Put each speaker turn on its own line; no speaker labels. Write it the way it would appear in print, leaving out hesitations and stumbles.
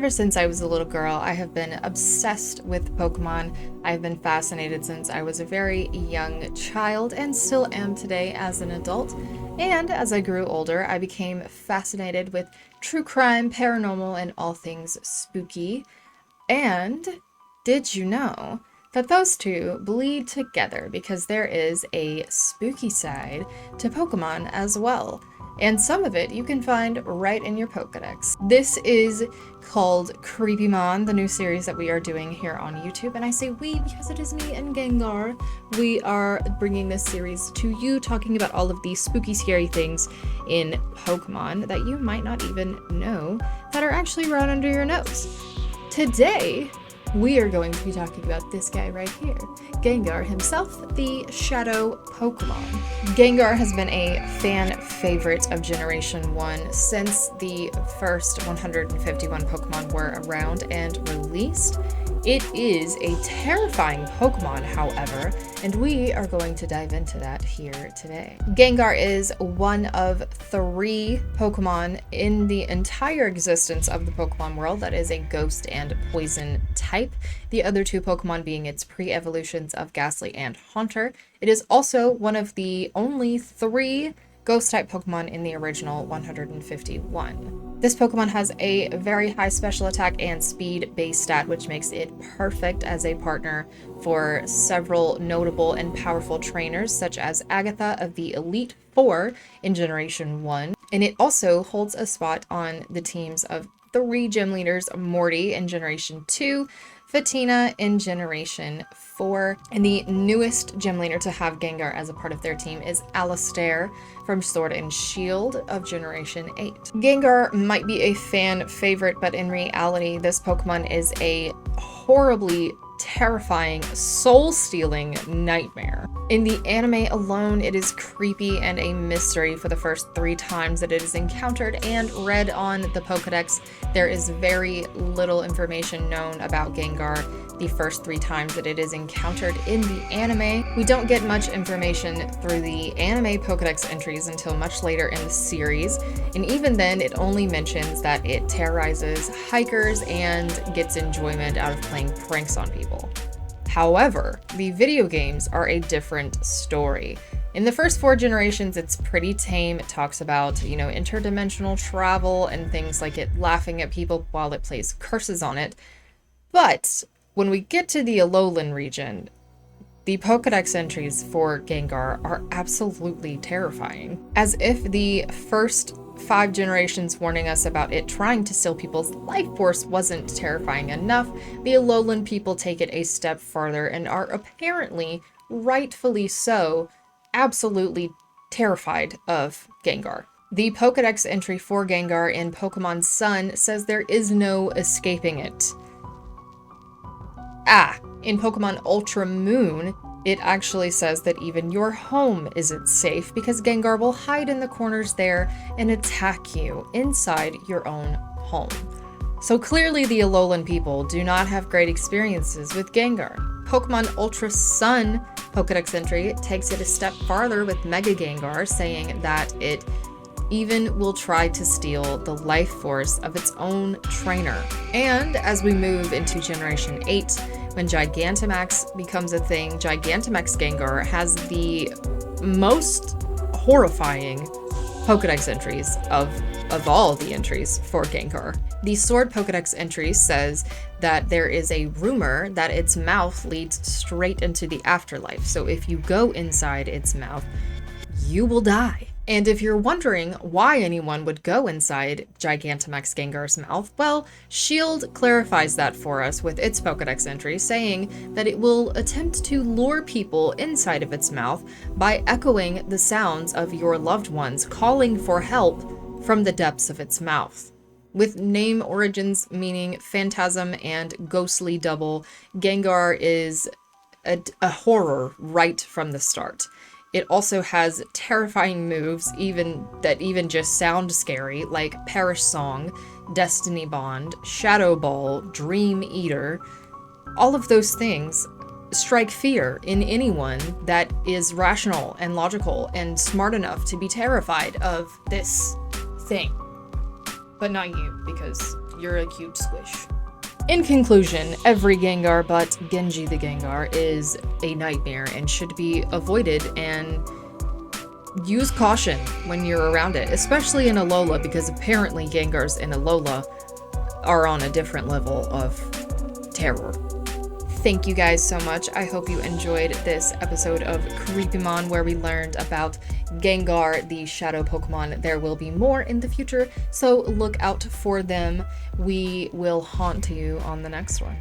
Ever since I was a little girl, I have been obsessed with Pokemon. I've been fascinated since I was a very young child and still am today as an adult. And as I grew older, I became fascinated with true crime, paranormal, and all things spooky. And did you know that those two bleed together because there is a spooky side to Pokemon as well? And some of it you can find right in your Pokedex. This is called CreepyMon, the new series that we are doing here on YouTube. And I say we because it is me and Gengar. We are bringing this series to you, talking about all of these spooky, scary things in Pokemon that you might not even know that are actually right under your nose. Today, we are going to be talking about this guy right here, Gengar himself, the Shadow Pokemon. Gengar has been a fan favorite of Generation 1 since the first 151 Pokemon were around and released. It is a terrifying Pokemon, however, and we are going to dive into that here today. Gengar is one of 3 Pokemon in the entire existence of the Pokemon world that is a ghost and poison type, the other 2 Pokemon being its pre-evolutions of Ghastly and Haunter. It is also one of the only 3 Ghost-type Pokemon in the original 151. This Pokemon has a very high special attack and speed base stat, which makes it perfect as a partner for several notable and powerful trainers, such as Agatha of the Elite Four in Generation 1. And it also holds a spot on the teams of 3 gym leaders, Morty in Generation 2, Fatina in Generation 4, and the newest gym leader to have Gengar as a part of their team is Alistair from Sword and Shield of Generation 8. Gengar might be a fan favorite, but in reality, this Pokemon is a horribly terrifying, soul-stealing nightmare. In the anime alone, it is creepy and a mystery for the first 3 times that it is encountered and read on the Pokedex. There is very little information known about Gengar the first 3 times that it is encountered in the anime. We don't get much information through the anime Pokedex entries until much later in the series, and even then it only mentions that it terrorizes hikers and gets enjoyment out of playing pranks on people. However, the video games are a different story. In the first 4 generations, it's pretty tame. It talks about, interdimensional travel and things like it laughing at people while it plays curses on it. But when we get to the Alolan region, the Pokedex entries for Gengar are absolutely terrifying. As if the first 5 generations warning us about it trying to steal people's life force wasn't terrifying enough, the Alolan people take it a step farther and are apparently, rightfully so, absolutely terrified of Gengar. The Pokedex entry for Gengar in Pokemon Sun says there is no escaping it. In Pokemon Ultra Moon, it actually says that even your home isn't safe because Gengar will hide in the corners there and attack you inside your own home. So clearly the Alolan people do not have great experiences with Gengar. Pokemon Ultra Sun Pokedex entry takes it a step farther with Mega Gengar, saying that it even will try to steal the life force of its own trainer. And as we move into Generation 8, when Gigantamax becomes a thing, Gigantamax Gengar has the most horrifying Pokedex entries of all the entries for Gengar. The Sword Pokedex entry says that there is a rumor that its mouth leads straight into the afterlife. So if you go inside its mouth, you will die. And if you're wondering why anyone would go inside Gigantamax Gengar's mouth, well, S.H.I.E.L.D. clarifies that for us with its Pokedex entry, saying that it will attempt to lure people inside of its mouth by echoing the sounds of your loved ones calling for help from the depths of its mouth. With name origins meaning phantasm and ghostly double, Gengar is a horror right from the start. It also has terrifying moves that just sound scary, like Perish Song, Destiny Bond, Shadow Ball, Dream Eater. All of those things strike fear in anyone that is rational and logical and smart enough to be terrified of this thing. But not you, because You're a cute squish. In conclusion, every Gengar but Genji the Gengar is a nightmare and should be avoided, and use caution when you're around it, especially in Alola, because apparently Gengars in Alola are on a different level of terror. Thank you guys so much. I hope you enjoyed this episode of CreepyMon where we learned about Gengar, the shadow Pokemon. There will be more in the future, so look out for them. We will haunt you on the next one.